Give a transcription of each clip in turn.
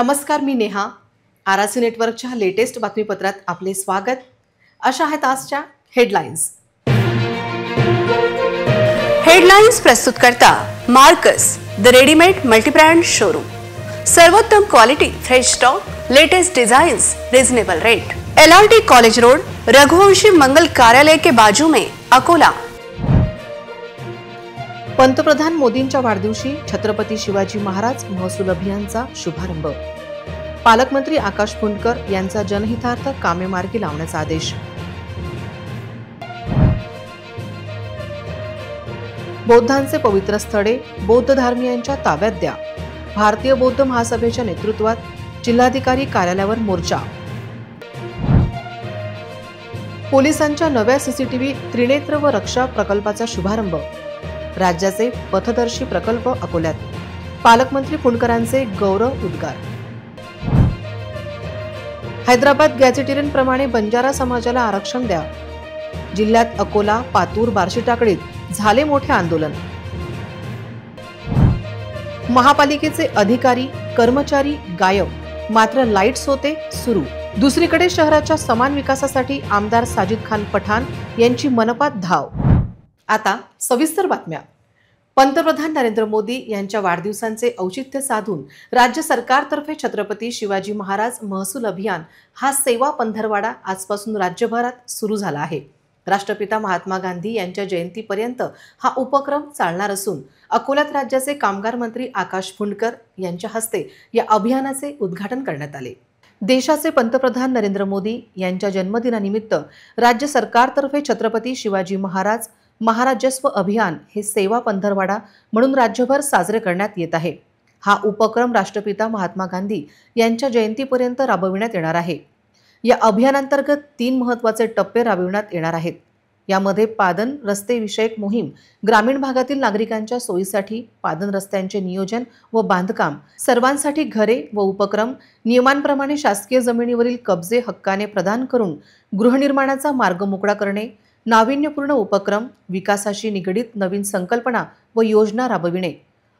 नमस्कार, मी नेहा. आरआरसी नेटवर्कच्या लेटेस्ट बातमीपत्रात आपले स्वागत. अशा आहेत आजच्या हेडलाईन्स. हेडलाईन्स प्रस्तुत करता Marcus the readymade multibrand showroom. सर्वोत्तम quality, fresh stock, latest designs, reasonable rate. LRT college road, Raghuvanshi Mangal Karyalay के बाजू में, अकोला. पंतप्रधान मोदींच्या वाढदिवशी छत्रपती शिवाजी महाराज महसूल अभियानचा शुभारंभ. पालकमंत्री आकाश फुंडकर यांचा जनहितार्थ कामे मार्गी लावण्याचा आदेश. बौद्धांचे पवित्र स्थळे बौद्ध धर्मीयांच्या ताब्यात द्या. भारतीय बौद्ध महासभेच्या नेतृत्वात जिल्हाधिकारी कार्यालयावर मोर्चा. पोलिसांच्या नव्या CCTV त्रिनेत्र व रक्षा प्रकल्पाचा शुभारंभ. राज्याचे पथदर्शी प्रकल्प अकोल्यात. पालकमंत्री फुंडकरांचे गौरव उद्गार. हैदराबाद गॅझेटेरियन प्रमाणे बंजारा समाजाला आरक्षण द्या. जिल्ह्यात अकोला, पातूर, बार्शी टाकडीत झाले मोठे आंदोलन. महापालिकेचे अधिकारी कर्मचारी गायब, मात्र लाईट्स होते सुरू. दुसरीकडे शहराच्या समान विकासासाठी आमदार साजिद खान पठाण यांची मनपात धाव. आता सविस्तर बातम्या. पंतप्रधान नरेंद्र मोदी यांच्या वाढदिवसांचे औचित्य साधून राज्य सरकारतर्फे छत्रपती शिवाजी महाराज महसूल अभियान हा सेवा पंधरवाडा आजपासून राज्यभरात सुरू झाला आहे. राष्ट्रपिता महात्मा गांधी यांच्या जयंतीपर्यंत हा उपक्रम चालणार असून अकोल्यात राज्याचे कामगार मंत्री आकाश फुंडकर यांच्या हस्ते या अभियानाचे उद्घाटन करण्यात आले. देशाचे पंतप्रधान नरेंद्र मोदी यांच्या जन्मदिनानिमित्त राज्य सरकारतर्फे छत्रपती शिवाजी महाराज महाराजस्व अभियान हे सेवा पंधरवाडा म्हणून राज्यभर साजरे करण्यात येत आहे. हा उपक्रम राष्ट्रपिता महात्मा गांधी यांच्या जयंतीपर्यंत राबविण्यात येणार आहे. या अभियानांतर्गत 3 महत्त्वाचे टप्पे राबविण्यात येणार आहेत. यामध्ये पादन रस्ते विषयक मोहीम, ग्रामीण भागातील नागरिकांच्या सोयीसाठी पादन रस्त्यांचे नियोजन व बांधकाम, सर्वांसाठी घरे व उपक्रम, नियमांप्रमाणे शासकीय जमिनीवरील कब्जे हक्काने प्रदान करून गृहनिर्माणाचा मार्ग मोकळा करणे, नाविन्यपूर्ण उपक्रम, विकासाशी निगडीत नवीन संकल्पना व योजना राबविणे.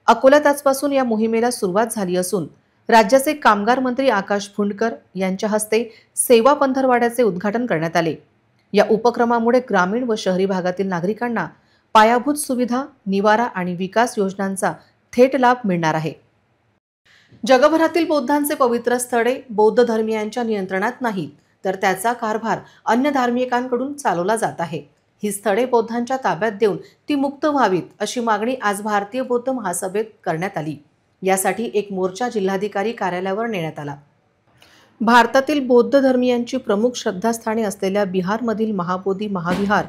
अकोल्यात आजपासून या मोहिमेला सुरुवात झाली असून राज्याचे कामगार मंत्री आकाश फुंडकर यांच्या हस्ते सेवा पंधरवाड्याचे उद्घाटन करण्यात आले. या उपक्रमामुळे ग्रामीण व शहरी भागातील नागरिकांना पायाभूत सुविधा, निवारा आणि विकास योजनांचा थेट लाभ मिळणार आहे. जगभरातील बौद्धांचे पवित्र स्थळे बौद्ध धर्मीयांच्या नियंत्रणात नाहीत, तर त्याचा कारभार अन्य धार्मिकांकडून चालवला जात आहे. ही स्थळे बौद्धांच्या ताब्यात देऊन ती मुक्त व्हावीत अशी मागणी आज भारतीय बौद्ध महासभेत करण्यात आली. यासाठी एक मोर्चा जिल्हाधिकारी कार्यालयावर नेण्यात आला. भारतातील बौद्ध धर्मीयांची प्रमुख श्रद्धास्थाने असलेल्या बिहारमधील महाबोधी महाविहार,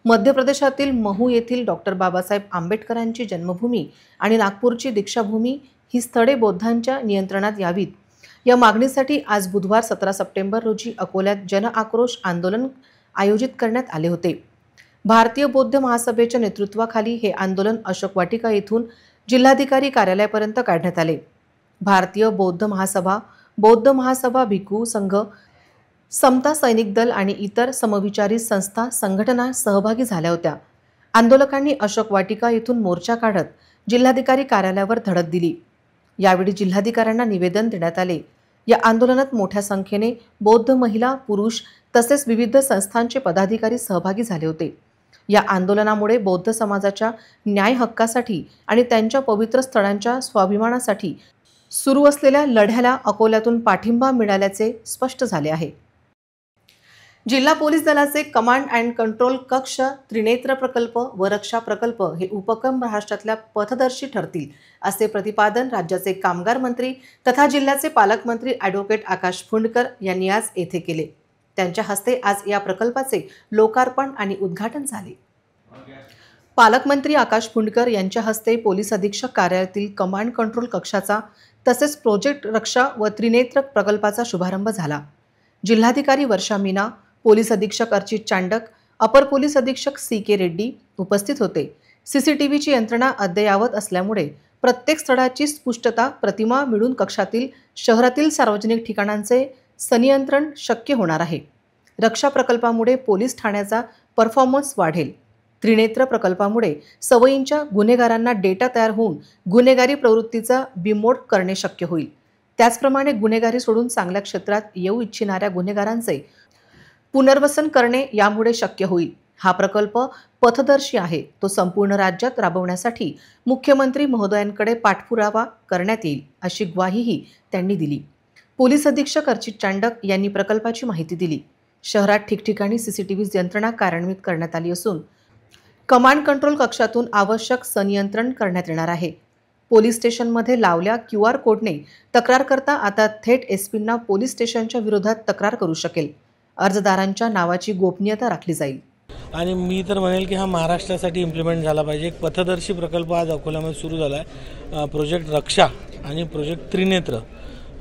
मध्य प्रदेशातील महू येथील डॉक्टर बाबासाहेब आंबेडकरांची जन्मभूमी आणि नागपूरची दीक्षाभूमी ही स्थळे बौद्धांच्या नियंत्रणात यावीत या मागणीसाठी आज बुधवार 17 सप्टेंबर रोजी अकोल्यात जन आक्रोश आंदोलन आयोजित करण्यात आले होते. भारतीय बौद्ध महासभेच्या नेतृत्वाखाली हे आंदोलन अशोक वाटिका येथून जिल्हाधिकारी कार्यालयापर्यंत काढण्यात आले. भारतीय बौद्ध महासभा भिक्खू संघ, समता सैनिक दल आणि इतर समविचारी संस्था संघटना सहभागी झाल्या होत्या. आंदोलकांनी अशोक वाटिका येथून मोर्चा काढत जिल्हाधिकारी कार्यालयावर धडक दिली. यावेळी जिल्हाधिकाऱ्यांना निवेदन देण्यात आले. या आंदोलनात मोठ्या संख्येने बौद्ध महिला, पुरुष तसेच विविध संस्थांचे पदाधिकारी सहभागी झाले होते. या आंदोलनामुळे बौद्ध समाजाच्या न्याय हक्कासाठी आणि त्यांच्या पवित्र स्थळांच्या स्वाभिमानासाठी सुरू असलेल्या लढ्याला अकोल्यातून पाठिंबा मिळाल्याचे स्पष्ट झाले आहे. जिल्हा पोलीस दलाचे कमांड अँड कंट्रोल कक्ष, त्रिनेत्र प्रकल्प व रक्षा प्रकल्प हे उपक्रम महाराष्ट्रातल्या पथदर्शी ठरतील असे प्रतिपादन राज्याचे कामगार मंत्री तथा जिल्ह्याचे पालकमंत्री ॲडव्होकेट आकाश फुंडकर यांनी आज येथे केले. त्यांच्या हस्ते आज या प्रकल्पाचे लोकार्पण आणि उद्घाटन झाले. पालकमंत्री आकाश फुंडकर यांच्या हस्ते पोलीस अधीक्षक कार्यालयातील कमांड कंट्रोल कक्षाचा तसेच प्रोजेक्ट रक्षा व त्रिनेत्र प्रकल्पाचा शुभारंभ झाला. जिल्हाधिकारी वर्षा मीना, पोलीस अधीक्षक अर्चित चांडक, अपर पोलीस अधीक्षक CK रेड्डी उपस्थित होते. CCTVची यंत्रणा अद्ययावत असल्यामुळे प्रत्येक स्थळाची स्पष्टता प्रतिमा मिळून कक्षातील शहरातील सार्वजनिक ठिकाणांचे संनियंत्रण शक्य होणार आहे. रक्षा प्रकल्पामुळे पोलीस ठाण्याचा परफॉर्मन्स वाढेल. त्रिनेत्र प्रकल्पामुळे सवयींच्या गुन्हेगारांना डेटा तयार होऊन गुन्हेगारी प्रवृत्तीचा बिमोड करणे शक्य होईल. त्याचप्रमाणे गुन्हेगारी सोडून चांगल्या क्षेत्रात येऊ इच्छिणाऱ्या गुन्हेगारांचे पुनर्वसन करणे यामुळे शक्य होईल। हा प्रकल्प पथदर्शी आहे, तो संपूर्ण राज्यात राबवण्यासाठी मुख्यमंत्री महोदयांकडे पाठपुरावा करण्यात येईल अशी ग्वाहीही त्यांनी दिली। पोलीस अधीक्षक अर्चित चांडक यांनी प्रकल्पाची माहिती दिली। शहरात ठिकठिकाणी सीसीटीव्ही यंत्रणा कार्यान्वित करण्यात आली असून कमांड कंट्रोल कक्षातून आवश्यक संनियंत्रण करण्यात येणार आहे। पोलीस स्टेशनमध्ये लावल्या QR कोडने तक्रारकर्ता आता थेट एसपींना पोलीस स्टेशनच्या विरोधात तक्रार करू शकेल। अर्जदारांच्या नावाची गोपनीयता राखली जाईल। आणि मी तर म्हणेल की हा महाराष्ट्रासाठी इम्प्लिमेंट झाला पाहिजे। एक पथदर्शी प्रकल्प आज अकोल्यामध्ये सुरू झाला आहे, प्रोजेक्ट रक्षा आणि प्रोजेक्ट त्रिनेत्र।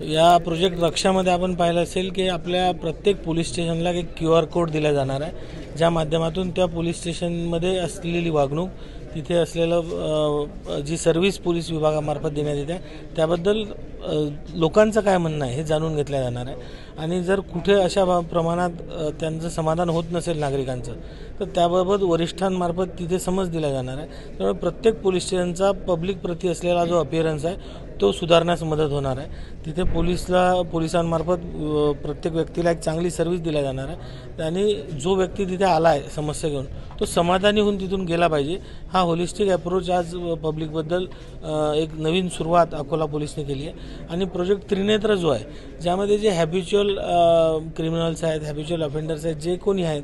या प्रोजेक्ट रक्षामध्ये आपण पाहिलं असेल की आपल्या प्रत्येक पोलीस स्टेशनला एक QR कोड दिला जाणार आहे, ज्या माध्यमातून त्या पोलीस स्टेशनमध्ये असलेली वागणूक, तिथे असलेलं जी सर्व्हिस पोलीस विभागामार्फत देण्यात येते त्याबद्दल लोकांचं काय म्हणणं आहे हे जाणून घेतलं जाणार आहे। आणि जर कुठे अशा प्रमाणात त्यांचं समाधान होत नसेल नागरिकांचं, तर त्याबाबत वरिष्ठांमार्फत तिथे समज दिला जाणार आहे। त्यामुळे प्रत्येक पोलीस स्टेशनचा पब्लिक प्रती असलेला जो अपीअरन्स आहे तो सुधारण्यास मदत होणार आहे। तिथे पोलिसांमार्फत प्रत्येक व्यक्तीला एक चांगली सर्व्हिस दिल्या जाणार आहे आणि जो व्यक्ती तिथे आला आहे समस्या घेऊन तो समाधानी होऊन तिथून गेला पाहिजे। हा होलिस्टिक अप्रोच आज पब्लिकबद्दल एक नवीन सुरुवात अकोला पोलिसने केली आहे। आणि प्रोजेक्ट त्रिनेत्र जो आहे, ज्यामध्ये जे हॅबिच्युअल क्रिमिनल्स आहेत, हॅबिच्युअल ऑफेंडर्स आहेत, जे कोणी आहेत,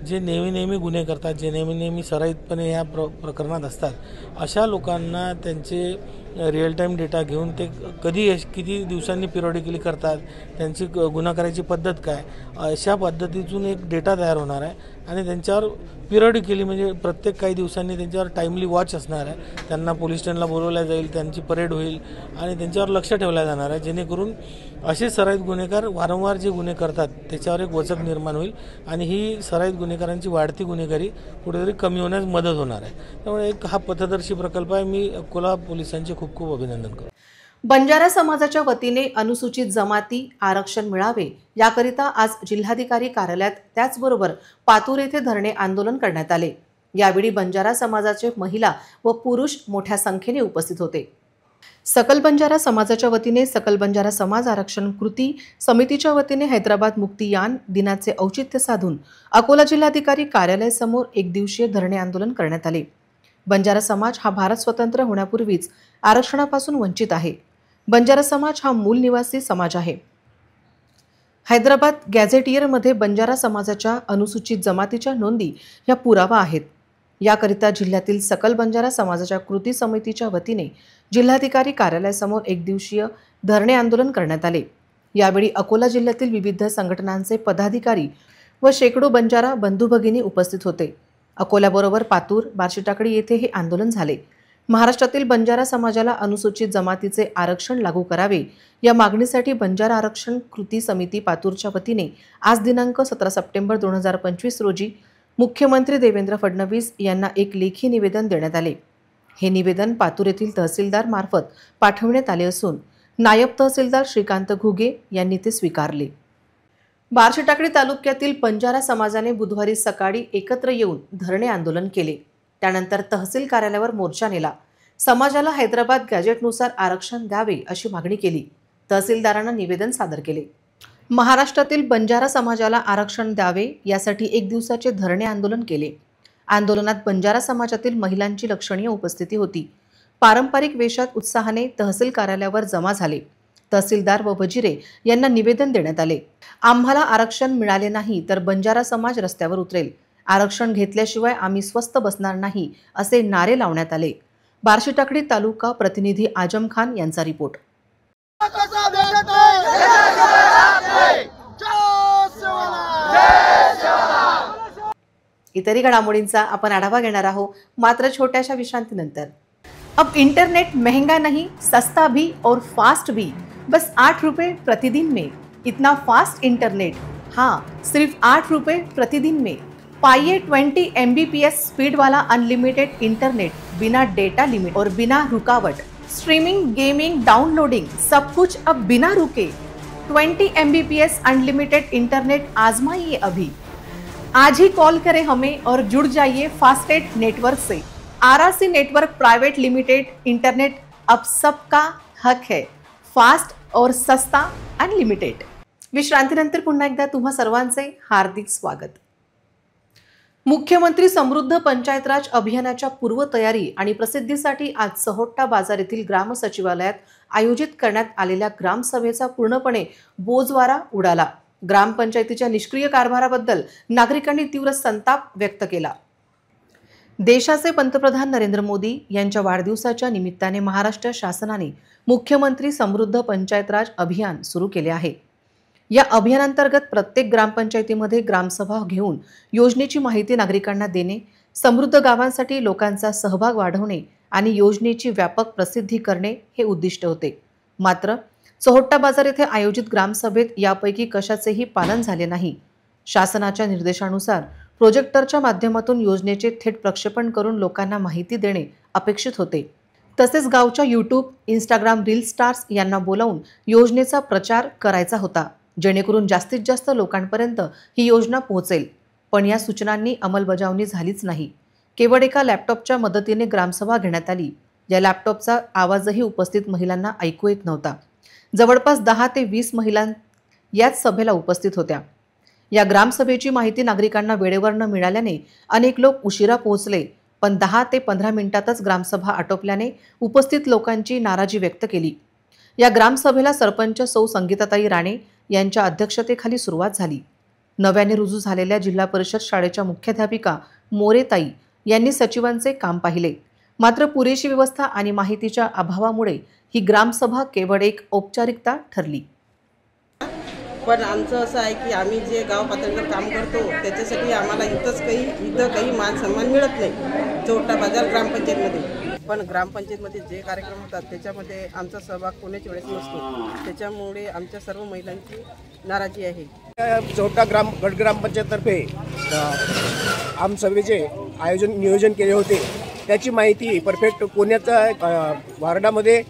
जे नेहमी गुन्हे करतात, जे नेहमी सराईतपणे या प्रकरणात असतात, अशा लोकांना त्यांचे रिअल टाईम डेटा घेऊन ते किती दिवसांनी पिरियडिकली करतात, त्यांची गुन्हा करायची पद्धत काय, अशा पद्धतीतून एक डेटा तयार होणार आहे। आणि त्यांच्यावर पिरियडिकली म्हणजे प्रत्येक काही दिवसांनी त्यांच्यावर टाईमली वॉच असणार आहे। त्यांना पोलीस स्टेशनला बोलवलं जाईल, त्यांची परेड होईल आणि त्यांच्यावर लक्ष ठेवलं जाणार आहे, जेणेकरून असे सराईत गुन्हेगार वारंवार जे गुन्हे करतात त्याच्यावर एक वचक निर्माण होईल आणि ही सराईत गुन्हेगारांची वाढती गुन्हेगारी कुठेतरी कमी होण्यास मदत होणार आहे। त्यामुळे एक हा पथदर्शी प्रकल्प आहे। मी अकोला पोलिसांचे खूप अभिनंदन करतो। बंजारा समाजाच्या वतीने अनुसूचित जमाती आरक्षण मिळावे याकरिता आज जिल्हाधिकारी कार्यालयात त्याचबरोबर पातूर येथे धरणे आंदोलन करण्यात आले। यावेळी बंजारा समाजाचे महिला व पुरुष मोठ्या संख्येने उपस्थित होते। सकल बंजारा समाजाच्या वतीने सकल बंजारा समाज आरक्षण कृती समितीच्या वतीने हैदराबाद मुक्तियान दिनाचे औचित्य साधून अकोला जिल्हाधिकारी कार्यालय समोर एक दिवसीय धरणे आंदोलन करण्यात आले। बंजारा समाज हा भारत स्वतंत्र होण्यापूर्वीच आरक्षणापासून वंचित आहे। बंजारा समाज हा मूल निवासी समाज आहे। हैदराबाद गॅझेटियरमध्ये बंजारा समाजाच्या अनुसूचित जमातीच्या नोंदी ह्या पुरावा आहेत। याकरिता जिल्ह्यातील सकल बंजारा समाजाच्या कृती समितीच्या वतीने जिल्हाधिकारी कार्यालयासमोर एक दिवसीय धरणे आंदोलन करण्यात आले। यावेळी अकोला जिल्ह्यातील विविध संघटनांचे पदाधिकारी व शेकडो बंजारा बंधू भगिनी उपस्थित होते। अकोल्याबरोबर पातूर, बार्शीटाकळी येथे हे आंदोलन झाले। महाराष्ट्रातील बंजारा समाजाला अनुसूचित जमातीचे आरक्षण लागू करावे या मागणीसाठी बंजारा आरक्षण कृती समिती पातूरच्या वतीने आज दिनांक 17 सप्टेंबर 2025 रोजी मुख्यमंत्री देवेंद्र फडणवीस यांना एक लेखी निवेदन देण्यात आले। हे निवेदन पातूर येथील तहसीलदार मार्फत पाठवण्यात आले असून नायब तहसीलदार श्रीकांत घुगे यांनी ते स्वीकारले। बार्शीटाकळी तालुक्यातील बंजारा समाजाने बुधवारी सकाळी एकत्र येऊन धरणे आंदोलन केले। त्यानंतर तहसील कार्यालयावर मोर्चा नेला। समाजाला हैदराबाद गॅजेटनुसार आरक्षण द्यावे अशी मागणी केली। तहसीलदारांना निवेदन सादर केले। महाराष्ट्रातील बंजारा समाजाला आरक्षण द्यावे यासाठी एक दिवसाचे धरणे आंदोलन केले। आंदोलनात बंजारा समाजातील महिलांची लक्षणीय उपस्थिती होती। पारंपरिक वेशात उत्साहाने तहसील कार्यालयावर जमा झाले। तहसीलदार व वजिरे यांना निवेदन देण्यात आले। आम्हाला आरक्षण मिळाले नाही तर बंजारा समाज रस्त्यावर उतरेल, आरक्षण घेतल्याशिवाय आम्ही स्वस्थ बसणार नाही असे नारे लावण्यात आले। बार्शीटाकळी तालुका प्रतिनिधी आजम खान यांचा रिपोर्ट। इतरही घडामोडींचा आपण आढावा घेणार आहोत, मात्र छोट्याशा विश्रांतीनंतर। अब इंटरनेट महंगा नहीं, सस्ता भी और फास्ट भी, बस 8 रुपए प्रतिदिन में। इतना फास्ट इंटरनेट, हाँ सिर्फ 8 रुपए प्रतिदिन में। पाइए 20 Mbps स्पीड वाला अनलिमिटेड इंटरनेट, बिना डेटा लिमिट और बिना रुकावट। स्ट्रीमिंग, गेमिंग, डाउनलोडिंग सब कुछ अब बिना रुके। 20 Mbps अनलिमिटेड इंटरनेट आजमाइए अभी। आज ही कॉल करें हमें और जुड़ जाइए फास्टेट नेटवर्क से। RRC network private limited internet अब सबका हक है। फास्ट, और सस्ता अनलिमिटेड। विश्रांतीनंतर पुन्हा एकदा तुम्हा सर्वांचे हार्दिक स्वागत। मुख्यमंत्री समृद्ध पंचायत राज अभियानाच्या पूर्वतयारी आणि प्रसिद्धीसाठी आज सहोट्टा बाजार येथील ग्राम सचिवालयात आयोजित करण्यात आलेल्या ग्रामसभेचा पूर्णपणे बोजवारा उडाला। ग्रामपंचायतीच्या निष्क्रिय कारभाराबद्दल नागरिकांनी तीव्र संताप व्यक्त केला। देशाचे पंतप्रधान नरेंद्र मोदी यांच्या वाढदिवसाच्या निमित्ताने महाराष्ट्र शासनाने मुख्यमंत्री समृद्ध पंचायत राज अभियान सुरू केले आहे। या अभियानांतर्गत प्रत्येक ग्रामपंचायतीमध्ये ग्रामसभा घेऊन योजनेची माहिती नागरिकांना देणे, समृद्ध गावांसाठी लोकांचा सहभाग वाढवणे आणि योजनेची व्यापक प्रसिद्धी करणे हे उद्दिष्ट होते। मात्र सहोट्टा बाजार येथे आयोजित ग्रामसभेत यापैकी कशाचेही पालन झाले नाही। शासनाच्या निर्देशानुसार प्रोजेक्टरच्या माध्यमातून योजनेचे थेट प्रक्षेपण करून लोकांना माहिती देणे अपेक्षित होते। तसेच गावच्या यूट्यूब, इंस्टाग्राम रील स्टार्स यांना बोलावून योजनेचा प्रचार करायचा होता, जेणेकरून जास्तीत जास्त लोकांपर्यंत ही योजना पोहोचेल। पण या सूचनांनी अंमलबजावणी झालीच नाही। केवळ एका लॅपटॉपच्या मदतीने ग्रामसभा घेण्यात आली। या लॅपटॉपचा आवाजही उपस्थित महिलांना ऐकू येत नव्हता। जवळपास 10 ते 20 महिला याच सभेला उपस्थित होत्या। या ग्रामसभेची माहिती नागरिकांना वेळेवर न मिळाल्याने अनेक लोक उशिरा पोहोचले, पण 10 ते 15 मिनिटातच ग्रामसभा आटोपल्याने उपस्थित लोकांची नाराजी व्यक्त केली। या ग्रामसभेला सरपंच सौ संगीताताई राणे यांच्या अध्यक्षतेखाली सुरुवात झाली। नव्याने रुजू झालेल्या जिल्हा परिषद शाळेच्या मुख्याध्यापिका मोरेताई यांनी सचिवांचे काम पाहिले। मात्र पुरेशी व्यवस्था आणि माहितीच्या अभावामुळे ही ग्रामसभा केवळ एक औपचारिकता ठरली। पण आमचं असं आहे की आम्ही जे गाव पातळीवर काम करतो त्याच्यासाठी आम्हाला इथं काही मान सन्मान मिळत नाही सहोट्टा बाजार ग्रामपंचायतमध्ये। पण ग्रामपंचायतमध्ये जे कार्यक्रम होतात त्याच्यामध्ये आमचा सहभाग कोणाच वेळेस नसतो, त्याच्यामुळे आमच्या सर्व महिलांची नाराजी आहे। सहोट्टा गट ग्रामपंचायततर्फे आमसभेचे नियोजन केले होते, त्याची माहिती परफेक्ट कोणाच्या वार्डामध्ये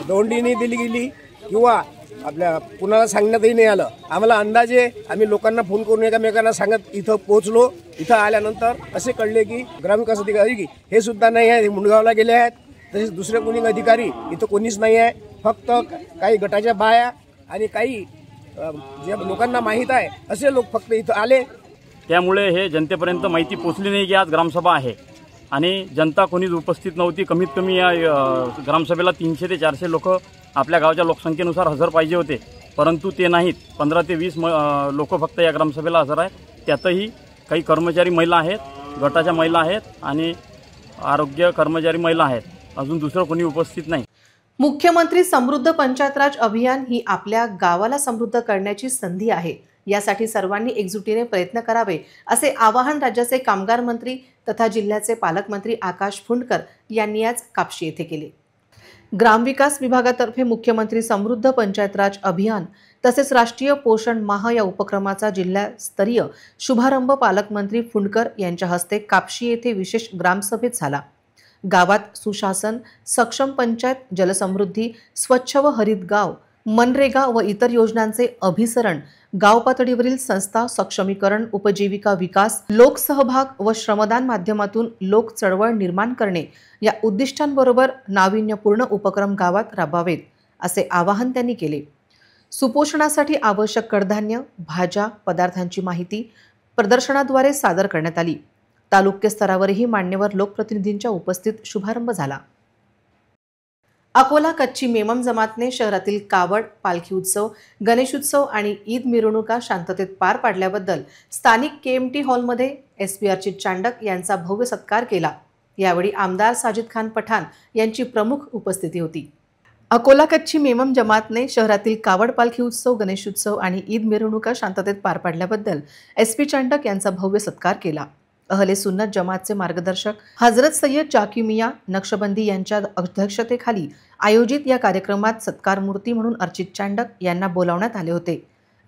दौंडीने दिली गेली किंवा आपल्या कुणाला सांगण्यातही नाही आलं। आम्हाला अंदाजे आम्ही लोकांना फोन करून एकमेकांना सांगत इथं पोहोचलो। इथं आल्यानंतर असे कळले की ग्रामविकास अधिकारी हे सुद्धा नाही आहे, मुंडगावला गेले आहेत। तसेच दुसरे कोणी अधिकारी इथं कोणीच नाही आहे, फक्त काही गटाच्या बाया आणि काही जे लोकांना माहीत आहे असे लोक फक्त इथं आले। त्यामुळे हे जनतेपर्यंत माहिती पोहोचली नाही की आज ग्रामसभा आहे आणि जनता कोणीच उपस्थित नव्हती। कमीत कमी या ग्रामसभेला 300 ते 400 लोक आपल्या गावाच्या लोकसंख्येनुसार हजर पाहिजे होते, परंतु ते नाहीत। 15 ते 20 लोक फक्त या ग्रामसभेला हजर आहेत। त्यातही काही कर्मचारी महिला आहेत, गटाच्या महिला आहेत आणि आरोग्य कर्मचारी महिला आहेत, अजून दुसरं कोणी उपस्थित नाही। मुख्यमंत्री समृद्ध पंचायत राज अभियान ही आपल्या गावाला समृद्ध करण्याची संधी आहे। यासाठी सर्वांनी एकजुटीने प्रयत्न करावे असे आवाहन राज्याचे कामगार मंत्री तथा जिल्ह्याचे पालकमंत्री आकाश फुंडकर यांनी आज कापशी येथे केले। ग्रामविकास विभागातर्फे मुख्यमंत्री समृद्ध पंचायत राज अभियान तसेच राष्ट्रीय पोषण माह या उपक्रमाचा जिल्हास्तरीय शुभारंभ पालकमंत्री फुंडकर यांच्या हस्ते कापशी येथे विशेष ग्रामसभेत झाला। गावात सुशासन, सक्षम पंचायत, जलसमृद्धी, स्वच्छ व हरित गाव, मनरेगा व इतर योजनांचे अभिसरण, गाव पातळीवरील संस्था सक्षमीकरण, उपजीविका विकास, लोकसहभाग व श्रमदान माध्यमातून लोक चळवळ निर्माण करणे या उद्दिष्टांबरोबर नाविन्यपूर्ण उपक्रम गावात राबवावेत असे आवाहन त्यांनी केले। सुपोषणासाठी आवश्यक कडधान्य, भाज्या, पदार्थांची माहिती प्रदर्शनाद्वारे सादर करण्यात आली। तालुका स्तरावरही मान्यवर लोकप्रतिनिधींच्या उपस्थित शुभारंभ झाला। अकोला कच्ची मेमम जमातने शहरातील कावड, पालखी उत्सव, गणेशोत्सव आणि ईद मिरवणुका शांततेत पार पाडल्याबद्दल स्थानिक KMT हॉलमध्ये SP अर्चित चांडक यांचा भव्य सत्कार केला। यावेळी आमदार साजिद खान पठाण यांची प्रमुख उपस्थिती होती। अकोला कच्ची मेमम जमातने शहरातील कावड, पालखी उत्सव, गणेशोत्सव आणि ईद मिरवणुका शांततेत पार पाडल्याबद्दल SP चांडक यांचा भव्य सत्कार केला। अहले सुन्नत जमातचे मार्गदर्शक हजरत सय्यद जाकी मियां नक्षबंदी यांच्या अध्यक्षतेखाली आयोजित या कार्यक्रमात सत्कारमूर्ती म्हणून अर्चित चांडक यांना बोलावण्यात आले होते।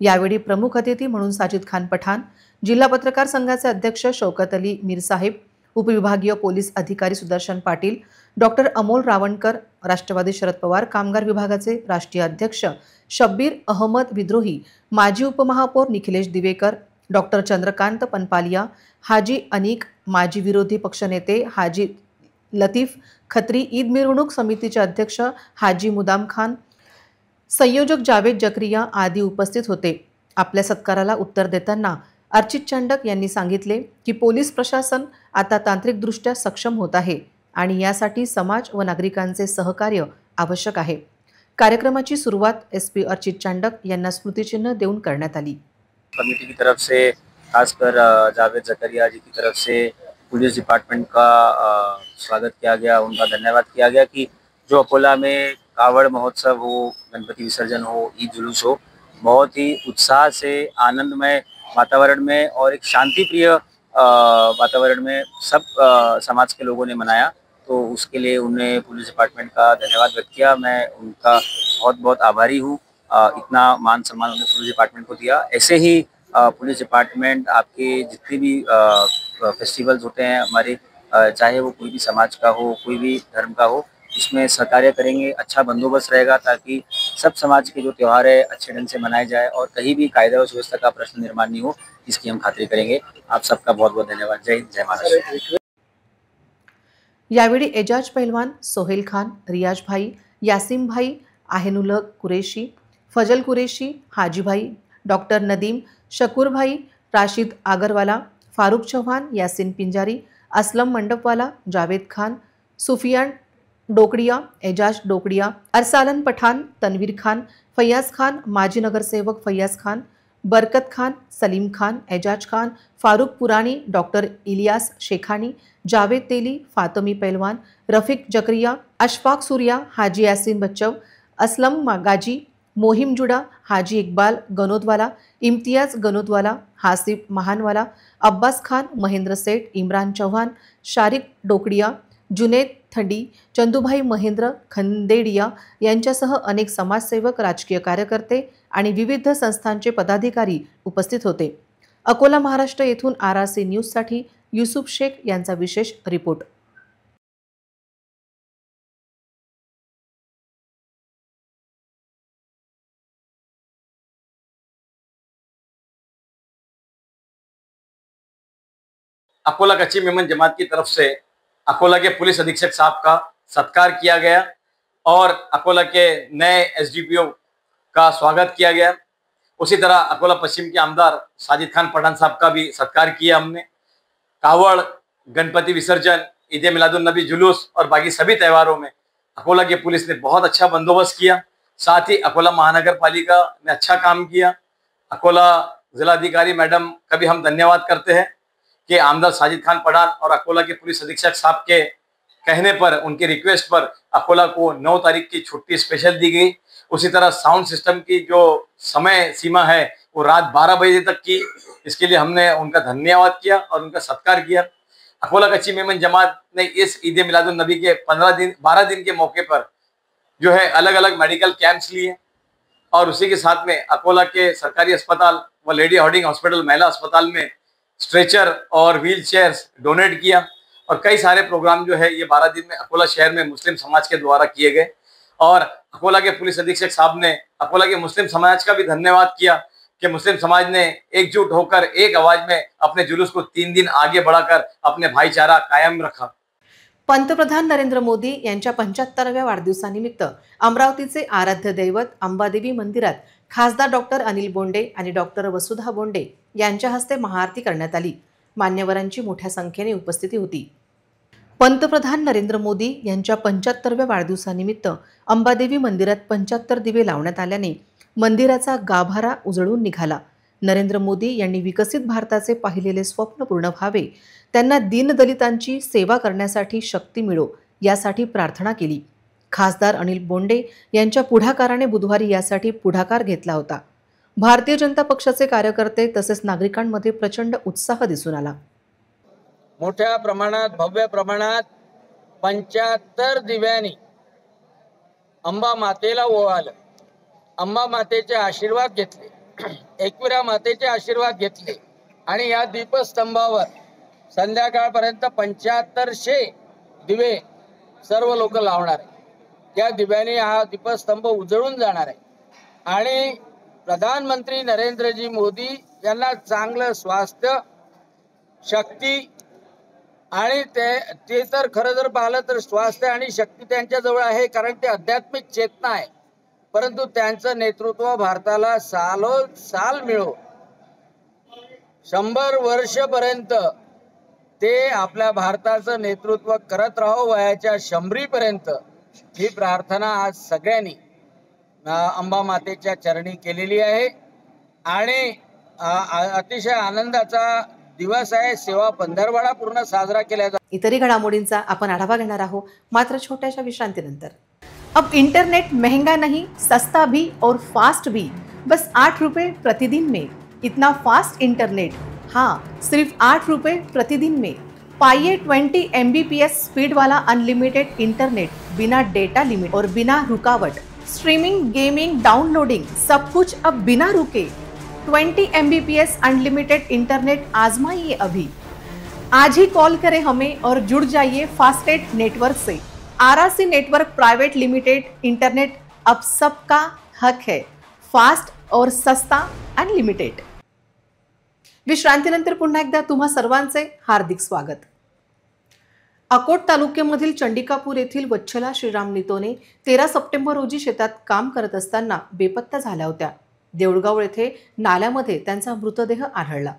यावेळी प्रमुख अतिथी म्हणून साजिद खान पठाण, जिल्हा पत्रकार संघाचे अध्यक्ष शौकत अली मीरसाहेब, उपविभागीय पोलीस अधिकारी सुदर्शन पाटील, डॉक्टर अमोल रावणकर, राष्ट्रवादी शरद पवार कामगार विभागाचे राष्ट्रीय अध्यक्ष शब्बीर अहमद विद्रोही, माजी उपमहापौर निखिलेश दिवेकर, डॉक्टर चंद्रकांत पनपालिया, हाजी अनिक, माजी विरोधी पक्षनेते हाजी लतीफ खत्री, ईद मिरवणूक समितीचे अध्यक्ष हाजी मुदाम खान, संयोजक जावेद जकरिया आदी उपस्थित होते। आपल्या सत्काराला उत्तर देताना अर्चित चांडक यांनी सांगितले की पोलीस प्रशासन आता तांत्रिकदृष्ट्या सक्षम होत आहे आणि यासाठी समाज व नागरिकांचे सहकार्य आवश्यक आहे। कार्यक्रमाची सुरुवात एसपी अर्चित चांडक यांना स्मृतिचिन्ह देऊन करण्यात आली। कमेटी की तरफ से खासकर जावेद जकरिया जी की तरफ से पुलिस डिपार्टमेंट का स्वागत किया गया, उनका धन्यवाद किया गया कि जो अकोला में कावड़ महोत्सव हो, गणपति विसर्जन हो, ईद जुलूस हो, बहुत ही उत्साह से आनंदमय वातावरण में और एक शांति प्रिय वातावरण में सब समाज के लोगों ने मनाया। तो उसके लिए उन्हें पुलिस डिपार्टमेंट का धन्यवाद व्यक्त किया। मैं उनका बहुत बहुत आभारी हूँ। इतना मान सम्मान उन्हें पुलिस डिपार्टमेंट को दिया। ऐसे ही पुलिस डिपार्टमेंट आपके जितने भी फेस्टिवल्स होते हैं हमारे, चाहे वो कोई भी समाज का हो, कोई भी धर्म का हो, इसमें सहकार्य करेंगे। अच्छा बंदोबस्त रहेगा ताकि सब समाज के जो त्यौहार है अच्छे ढंग से मनाए जाए और कहीं भी कायदा और सुव्यवस्था का प्रश्न निर्माण नहीं हो, इसकी हम खातिरी करेंगे। आप सबका बहुत बहुत धन्यवाद। जय हिंद, जय महाराष्ट्र। यावेळी एजाज पहलवान, सोहेल खान, रियाज भाई, यासिम भाई, आहेनुल कुरेशी, फजल कुरेशी, हाजी भाई, डॉक्टर नदीम, शकूर भाई, राशिद आगरवाला, फारूक चौहान, यासिन पिंजारी, असलम मंडपवाला, जावेद खान, सुफियान डोकड़िया, एजाज डोकड़िया, अरसालन पठान, तनवीर खान, फैयाज खान, माजी नगरसेवक फैयाज खान, बरकत खान, सलीम खान, एजाज खान, फारूक पुरानी, डॉक्टर इलियास शेखानी, जावेद तेली, फातमी पहलवान, रफीक जकरिया, अशफाक सूर्या, हाजी यासिन बच्चव, असलम गाजी, मोहिम जुड़ा, हाजी इकबाल गनोदवाला, इम्तियाज गनोदवाला, हासिफ महानवाला, अब्बास खान, महेंद्र सेठ, इमरान चौहान, शारिक डोकड़िया, जुनेद थंडी, चंदूभाई महेंद्र खंदेडिया यांच्यासह अनेक समाजसेवक, राजकीय कार्यकर्ते आणि विविध संस्थांचे पदाधिकारी उपस्थित होते। अकोला महाराष्ट्र येथून RRC न्यूजसाठी युसुफ शेख यांचा विशेष रिपोर्ट। अकोला कच्ची मेमन जमात की तरफ से अकोला के पुलिस अधीक्षक साहब का सत्कार किया गया और अकोला के नए SDPO का स्वागत किया गया। उसी तरह अकोला पश्चिम के आमदार साजिद खान पठान साहब का भी सत्कार किया हमने। कावड़, गणपति विसर्जन, ईद मिलादुन नबी जुलूस और बाकी सभी त्योहारों में अकोला की पुलिस ने बहुत अच्छा बंदोबस्त किया। साथ ही अकोला महानगर पालिका ने अच्छा काम किया। अकोला जिलाधिकारी मैडम का भी हम धन्यवाद करते हैं कि आमदार साजिद खान पठान और अकोला के पुलिस अधीक्षक साहब के कहने पर, उनके रिक्वेस्ट पर अकोला को 9 तारीख की छुट्टी स्पेशल दी गई। उसी तरह साउंड सिस्टम की जो समय सीमा है वो रात 12 बजे तक की, इसके लिए हमने उनका धन्यवाद किया और उनका सत्कार किया। अकोला कच्ची मेमन जमात ने इस ईद मिलादुन नबी के 12 दिन के मौके पर जो है अलग अलग मेडिकल कैंप्स लिए और उसी के साथ में अकोला के सरकारी अस्पताल व लेडी हार्डिंग हॉस्पिटल महिला अस्पताल में स्ट्रेचर और व्हील चेयर्स डोनेट किया और कई सारे प्रोग्राम जो है ये 12 दिन में अकोला शहर में मुस्लिम समाज के द्वारा किए गए। और अकोला के पुलिस अधीक्षक साहब ने अकोला के मुस्लिम समाज का भी धन्यवाद किया कि मुस्लिम समाज ने एकजुट होकर एक आवाज में अपने जुलूस को 3 दिन आगे बढ़ाकर अपने भाईचारा कायम रखा। पंतप्रधान नरेंद्र मोदी यांच्या 75व्या वाढदिवसानिमित्त अमरावतीचे आराध्य दैवत अंबादेवी मंदिरात खासदार डॉक्टर अनिल बोंडे आणि डॉक्टर वसुधा बोंडे यांच्या हस्ते महाआरती करण्यात आली। मान्यवरांची मोठ्या संख्येने उपस्थिती होती। पंतप्रधान नरेंद्र मोदी यांच्या 75व्या वाढदिवसानिमित्त अंबादेवी मंदिरात 75 दिवे लावण्यात आल्याने मंदिराचा गाभारा उजळून निघाला। नरेंद्र मोदी यांनी विकसित भारताचे पाहिलेले स्वप्न पूर्ण व्हावे, त्यांना दीनदलितांची सेवा करण्यासाठी शक्ती मिळो यासाठी प्रार्थना केली। खासदार अनिल बोंडे यांच्या पुढाकाराने बुधवारी यासाठी पुढाकार घेतला होता। भारतीय जनता पक्षाचे कार्यकर्ते तसेच नागरिकांमध्ये प्रचंड उत्साह दिसून आला। मोठ्या प्रमाणात भव्य प्रमाणात 75 दिव्यांनी अंबा मातेला ओवाळलं, अंबा मातेचे आशीर्वाद घेतले, एकविरा मातेचे आशीर्वाद घेतले आणि या दीपस्तंभावर संध्याकाळपर्यंत 7500 दिवे सर्व लोक लावणार आहेत। त्या दिव्याने हा दीपस्तंभ उजळून जाणार आहे आणि प्रधानमंत्री नरेंद्रजी मोदी यांना चांगलं स्वास्थ्य, शक्ती आणि ते तर खरं जर पाहिलं तर स्वास्थ्य आणि शक्ती त्यांच्या जवळ आहे, कारण ते आध्यात्मिक चेतना आहे परंतु त्यांचं नेतृत्व भारताला साल मिळो 100 वर्षपर्यंत ते आपल्या भारताचं नेतृत्व करत राहो वयाच्या 100 पर्यंत, ही प्रार्थना आज सगळ्यांनी अंबा मातेच्या चरणी केलेली आहे. आणि अतिशय आनंदाचा दिवस आहे. सेवा पंधरवडा पूर्ण साजरा केला जातो. इतरही घडामोडींचा आपण आढावा घेणार आहोत मात्र छोट्याशा विश्रांतीनंतर. अब इंटरनेट महंगा नहीं, सस्ता भी और फास्ट भी, बस 8 रुपए प्रतिदिन में. इतना फास्ट इंटरनेट, हाँ सिर्फ 8 रुपए प्रतिदिन में. पाइए 20 MBPS स्पीड वाला अनलिमिटेड इंटरनेट, बिना डेटा लिमिट और बिना रुकावट. स्ट्रीमिंग, गेमिंग, डाउनलोडिंग, सब कुछ अब बिना रुके. 20 MBPS अनलिमिटेड इंटरनेट आजमाइए अभी. आज ही कॉल करें हमें और जुड़ जाइए फास्टेड नेटवर्क से. RRC network private limited. Internet अब सबका हक है, फास्ट और सस्ता अनलिमिटेड. विश्रांतीनंतर पुन्हा एकदा तुम्हा सर्वांचे हार्दिक स्वागत. अकोट तालुक्यामधील चंडिकापूर येथील वच्छला श्रीराम नितोने 13 सप्टेंबर रोजी शेतात काम करत असताना बेपत्ता झाल्या होत्या. देऊळगाव येथे नाल्यामध्ये त्यांचा मृतदेह आढळला.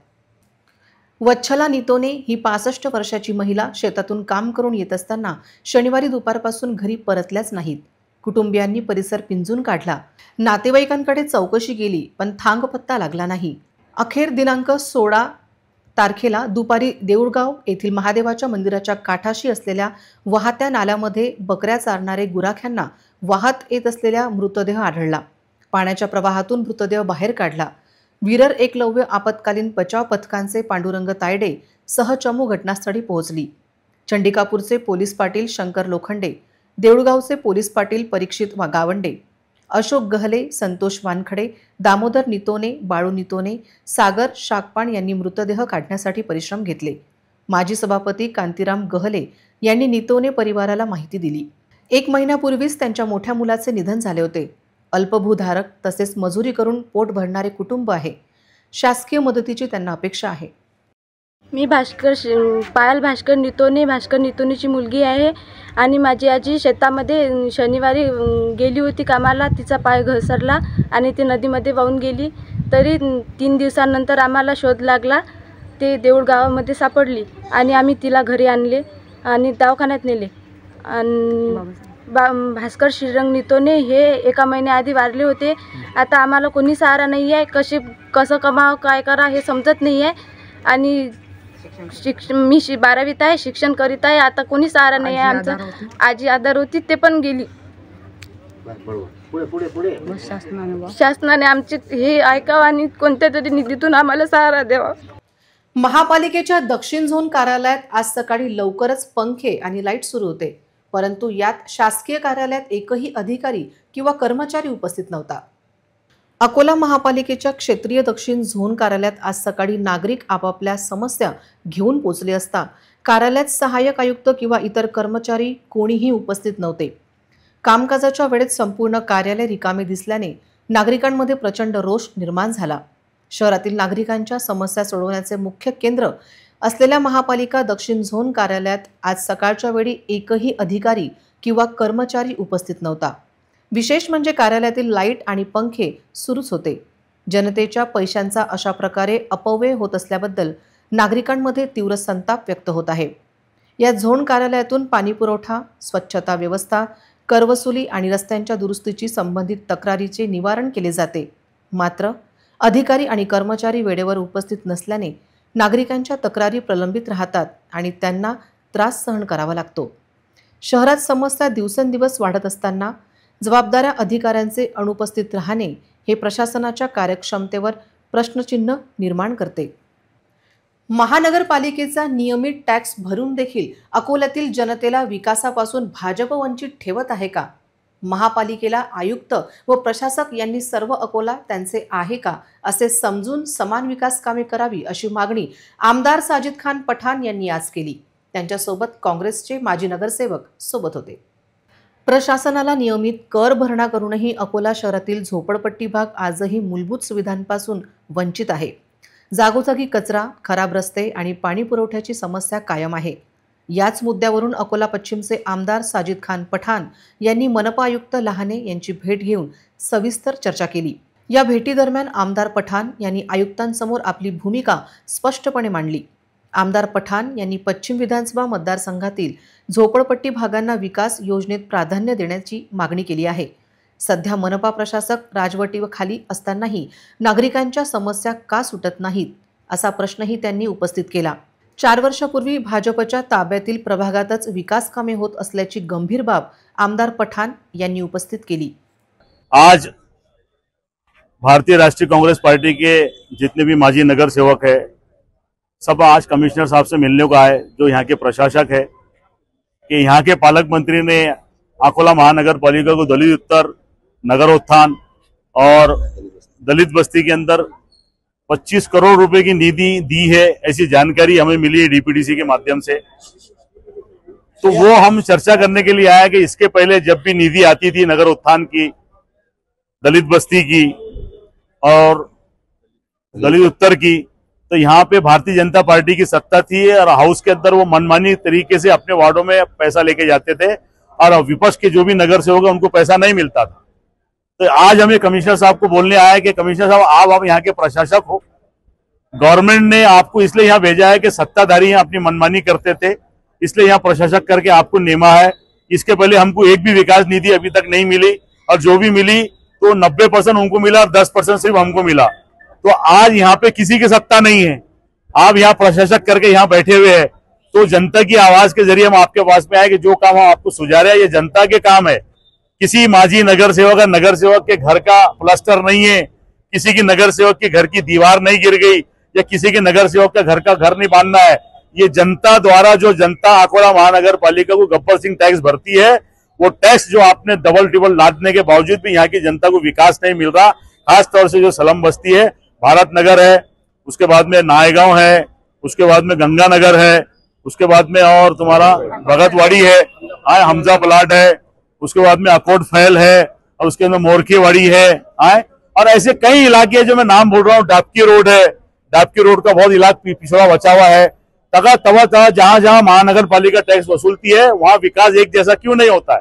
वच्छला नितोने ही 65 वर्षाची महिला शेतातून काम करून येत असताना शनिवारी दुपारपासून घरी परतल्याच नाहीत. कुटुंबियांनी परिसर पिंजून काढला. नातेवाईकांकडे चौकशी केली पण थांग पत्ता लागला नाही. अखेर दिनांक 16 तारखेला दुपारी देऊळगाव येथील महादेवाच्या मंदिराच्या काठाशी असलेल्या वाहत्या नाल्यामध्ये बकऱ्या चारणारे गुराख्यांना वाहत येत असलेला मृतदेह आढळला. पाण्याच्या प्रवाहातून मृतदेह बाहेर काढला. विरर एकलव्य आपत्कालीन बचाव पथकांचे पांडुरंग तायडे सह चमू घटनास्थळी पोहोचली. चंडिकापूरचे पोलीस पाटील शंकर लोखंडे, देऊळगावचे पोलीस पाटील परीक्षित गावंडे, अशोक गहले, संतोष वानखडे, दामोदर नितोने, बाळू नितोने, सागर शाकपाण यांनी मृतदेह काढण्यासाठी परिश्रम घेतले. माजी सभापती कांतीराम गहले यांनी नितोने परिवाराला माहिती दिली. 1 महिन्यापूर्वीच त्यांच्या मोठ्या मुलाचे निधन झाले होते. अल्पभूधारक तसेच मजुरी करून पोट भरणारे कुटुंब आहे. शासकीय मदतीची त्यांना अपेक्षा आहे. मी पायल भास्कर नितोनेची मुलगी आहे आणि माझी आजी शेतामध्ये शनिवारी गेली होती कामाला. तिचा पाय घसरला आणि ती नदीमध्ये वाहून गेली. तरी 3 दिवसानंतर आम्हाला शोध लागला. ते देऊळ गावामध्ये सापडली आणि आम्ही तिला घरी आणले आणि दवाखान्यात नेले. भास्कर श्रीरंग नितोने हे 1 महिन्याआधी वारले होते. आता आम्हाला कोणी सहारा नाही आहे. कसं कमावं काय करा हे समजत नाही आहे. आणि मी 12वीत आहे, शिक्षण करीत आहे. आता कोणी सहारा नाही आहे. आमचं आजी आधार होती ते पण गेली. शासनाने आमचे हे ऐकावं आणि कोणत्या तरी निधीतून आम्हाला सहारा द्यावा. महापालिकेच्या दक्षिण झोन कार्यालयात आज सकाळी लवकरच पंखे आणि लाईट सुरू होते. परंतु यात शासकीय कार्यालयात एकही अधिकारी किंवा कर्मचारी उपस्थित नव्हता. अकोला महापालिकेच्या क्षेत्रीय दक्षिण झोन कार्यालयात आज सकाळी नागरिक आपापल्या समस्या घेऊन पोहोचले असता कार्यालयात सहाय्यक आयुक्त किंवा इतर कर्मचारी कोणीही उपस्थित नव्हते. कामकाजाच्या वेळेत संपूर्ण कार्यालय रिकामे दिसल्याने नागरिकांमध्ये प्रचंड रोष निर्माण झाला. शहरातील नागरिकांच्या समस्या सोडवण्याचे मुख्य केंद्र असलेल्या महापालिका दक्षिण झोन कार्यालयात आज सकाळच्या वेळी एकही अधिकारी किंवा कर्मचारी उपस्थित नव्हता. विशेष म्हणजे कार्यालयातील लाईट आणि पंखे सुरूच होते. जनतेच्या पैशांचा अशा प्रकारे अपव्यय होत असल्याबद्दल नागरिकांमध्ये तीव्र संताप व्यक्त होत आहे. या झोन कार्यालयातून पाणीपुरवठा, स्वच्छता व्यवस्था, करवसुली आणि रस्त्यांच्या दुरुस्तीची संबंधित तक्रारीचे निवारण केले जाते. मात्र अधिकारी आणि कर्मचारी वेळेवर उपस्थित नसल्याने नागरिकांच्या तक्रारी प्रलंबित राहतात आणि त्यांना त्रास सहन करावा लागतो. शहरात समस्या दिवसेंदिवस वाढत असताना जबाबदाऱ्या अधिकाऱ्यांचे अनुपस्थित राहणे हे प्रशासनाच्या कार्यक्षमतेवर प्रश्नचिन्ह निर्माण करते. महानगरपालिकेचा नियमित टॅक्स भरून देखील अकोल्यातील जनतेला विकासापासून भाजप वंचित ठेवत आहे का? महापालिकेला आयुक्त व प्रशासक यांनी सर्व अकोला त्यांचे आहे का असे समजून समान विकास कामे करावी अशी मागणी आमदार साजिद खान पठाण यांनी आज केली. त्यांच्यासोबत काँग्रेसचे माजी नगरसेवक सोबत होते. प्रशासनाला नियमित कर भरणा करूनही अकोला शहरातील झोपडपट्टी भाग आजही मूलभूत सुविधांपासून वंचित आहे. जागोजागी कचरा, खराब रस्ते आणि पाणी पुरवठ्याची समस्या कायम आहे. याच मुद्द्यावरून अकोला पश्चिमचे आमदार साजिद खान पठाण यांनी मनपा आयुक्त लहाने यांची भेट घेऊन सविस्तर चर्चा केली। या भेटीदरम्यान आमदार पठाण यांनी आयुक्तांसमोर आपली भूमिका स्पष्टपणे मांडली। आमदार पठाण यांनी पश्चिम विधानसभा मतदारसंघातील झोपडपट्टी भागांना विकास योजनेत प्राधान्य देण्याची मागणी केली आहे। सध्या मनपा प्रशासक राजवटीखाली असतानाही नागरिकांच्या समस्या का सुटत नाहीत असा प्रश्नही त्यांनी उपस्थित केला। 4 वर्षापूर्वी भाजपच्या ताब्यातील प्रभागातच विकास कामे होत असल्याची गंभीर बाब आमदार पठाण यांनी उपस्थित केली। आज भारतीय राष्ट्रीय कांग्रेस पार्टी के जितने भी माजी नगर सेवक है सब आज कमिश्नर साहब से मिलने को आए, जो यहाँ के प्रशासक है, कि यहाँ के पालक मंत्री ने अकोला महानगर पालिका को दलित उत्तर, नगरोत्थान और दलित बस्ती के अंदर 25 करोड़ रुपए की निधि दी है, ऐसी जानकारी हमें मिली है डीपीडीसी के माध्यम से। तो वो हम चर्चा करने के लिए आए कि इसके पहले जब भी निधि आती थी नगर उत्थान की, दलित बस्ती की और दलित उत्तर की, तो यहाँ पे भारतीय जनता पार्टी की सत्ता थी और हाउस के अंदर वो मनमानी तरीके से अपने वार्डों में पैसा लेके जाते थे और विपक्ष के जो भी नगर सेवक है उनको पैसा नहीं मिलता था। तो आज हमें कमिश्नर साहब को बोलने आया कि कमिश्नर साहब आप यहाँ के प्रशासक हो, गवर्नमेंट ने आपको इसलिए यहाँ भेजा है कि सत्ताधारी यहाँ अपनी मनमानी करते थे, इसलिए यहाँ प्रशासक करके आपको नेमा है। इसके पहले हमको एक भी विकास निधि अभी तक नहीं मिली और जो भी मिली तो 90% उनको मिला और 10% सिर्फ हमको मिला। तो आज यहाँ पे किसी की सत्ता नहीं है, आप यहाँ प्रशासक करके यहाँ बैठे हुए हैं। तो जनता की आवाज के जरिए हम आपके पास में आए कि जो काम हम आपको सुझा रहे हैं ये जनता के काम है। किसी माजी नगर सेवक नगर सेवक के घर का प्लास्टर नहीं है, किसी की नगर सेवक के घर की दीवार नहीं गिर गई या किसी के नगर सेवक का घर नहीं बांधना है। ये जनता द्वारा जो जनता अकोला महानगर पालिका को गब्बर सिंह टैक्स भरती है, वो टैक्स जो आपने डबल टिबल लादने के बावजूद भी यहाँ की जनता को विकास नहीं मिल रहा। खास तौर से जो सलम बस्ती है, भारत नगर है, उसके बाद में नायगांव है, उसके बाद में गंगानगर है, उसके बाद में और तुम्हारा भगतवाड़ी है, हमजा प्लाट है, उसके बाद में अकोट फैल है और उसके अंदर मोरखेवाड़ी है, और ऐसे कई इलाके जो मैं नाम बोल रहा हूँ। डाबकी रोड है, डाबकी रोड का बहुत इलाका पिछड़ा बचा हुआ है। तगा जहां जहां महानगर पालिका टैक्स वसूलती है वहां विकास एक जैसा क्यों नहीं होता है?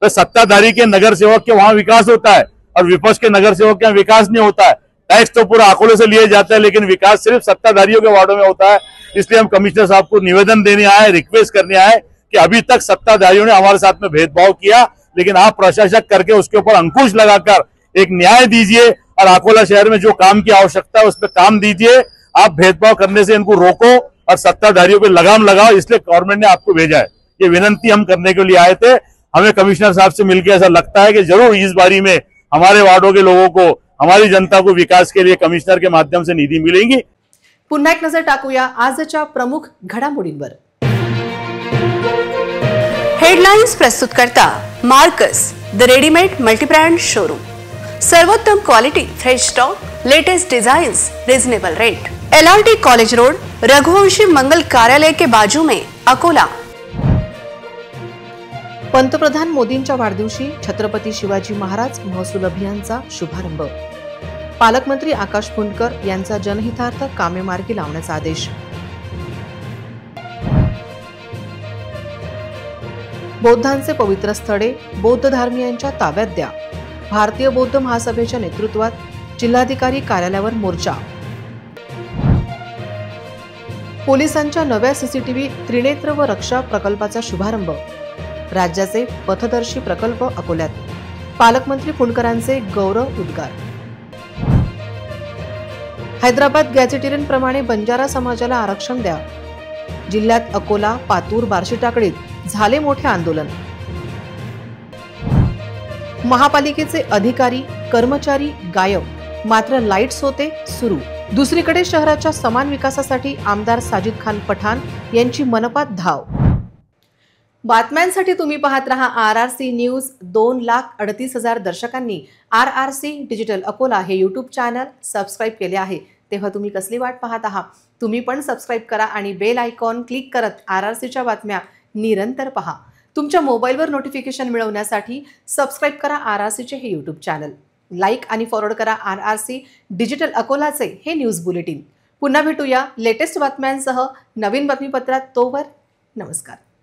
तो सत्ताधारी के नगर सेवक के वहां विकास होता है और विपक्ष के नगर सेवक के विकास नहीं होता है। टैक्स तो पूरा अकोले से लिए जाता है लेकिन विकास सिर्फ सत्ताधारियों के वार्डों में होता है। इसलिए हम कमिश्नर साहब को निवेदन देने आए, रिक्वेस्ट करने आए कि अभी तक सत्ताधारियों ने हमारे साथ में भेदभाव किया, लेकिन आप प्रशासक करके उसके ऊपर अंकुश लगाकर एक न्याय दीजिए और अकोला शहर में जो काम की आवश्यकता है उस पर काम दीजिए। आप भेदभाव करने से इनको रोको और सत्ताधारियों पे लगाम लगाओ, इसलिए गवर्नमेंट ने आपको भेजा है। ये विनंती हम करने के लिए आए थे। हमें कमिश्नर साहब से मिलकर ऐसा लगता है कि जरूर इस बारी में हमारे वार्डों के लोगों को, हमारी जनता को विकास के लिए कमिश्नर के माध्यम से निधी मिलेगी। पुन्हा एक नजर टाकूया आजच्या प्रमुख घडामोडींवर। हेडलाइन्स प्रस्तुत करता Marcus the readymade multibrand showroom. सर्वोत्तम quality, fresh stock, latest designs, reasonable rate. LRT college road, Raghuvanshi Mangal Karyalay के बाजू में अकोला। पंतप्रधान मोदींच्या वाढदिवशी छत्रपती शिवाजी महाराज महसूल अभियानचा शुभारंभ। पालकमंत्री आकाश फुंडकर यांचा जनहितार्थ कामे मार्गी लावण्याचा आदेश। बौद्धांचे पवित्र स्थळे बौद्ध धर्मीयांच्या ताब्यात द्या। भारतीय बौद्ध महासभेच्या नेतृत्वात जिल्हाधिकारी कार्यालयावर मोर्चा। पोलिसांच्या नव्या सीसीटीव्ही त्रिनेत्र व रक्षा प्रकल्पाचा शुभारंभ। राज्याचे पथदर्शी प्रकल्प अकोल्यात। पालकमंत्री फुंडकरांचे गौरव उद्गार। हैदराबाद गॅझेटेरियन प्रमाणे बंजारा समाजाला आरक्षण द्या। जिल्ह्यात अकोला, पातूर, बार्शी टाकडीत झाले मोठे आंदोलन। महापालिकेचे अधिकारी, कर्मचारी गायब, मात्र लाईट्स होते सुरू। दुसरीकडे शहराच्या समान विकासासाठी आमदार साजिद खान पठाण यांची मनपात धाव। बातम्यांसाठी तुम्ही पाहत रहा RRC news. 2,38,000 दर्शकांनी RRC digital Akola हे यूट्यूब चॅनल सबस्क्राईब केले आहे, तेव्हा तुम्ही कसली वाट पाहत आहात? तुम्ही पण सबस्क्राईब करा आणि बेल आयकॉन क्लिक करत RRCच्या बातम्या निरंतर पहा। तुमच्या मोबाईलवर नोटिफिकेशन मिळवण्यासाठी सबस्क्राईब करा RRCचे हे यूट्यूब चॅनल। लाईक आणि फॉरवर्ड करा RRC डिजिटल अकोलाचे हे न्यूज बुलेटिन। पुन्हा भेटूया लेटेस्ट बातम्यांसह नवीन बातमीपत्रात। तोवर नमस्कार.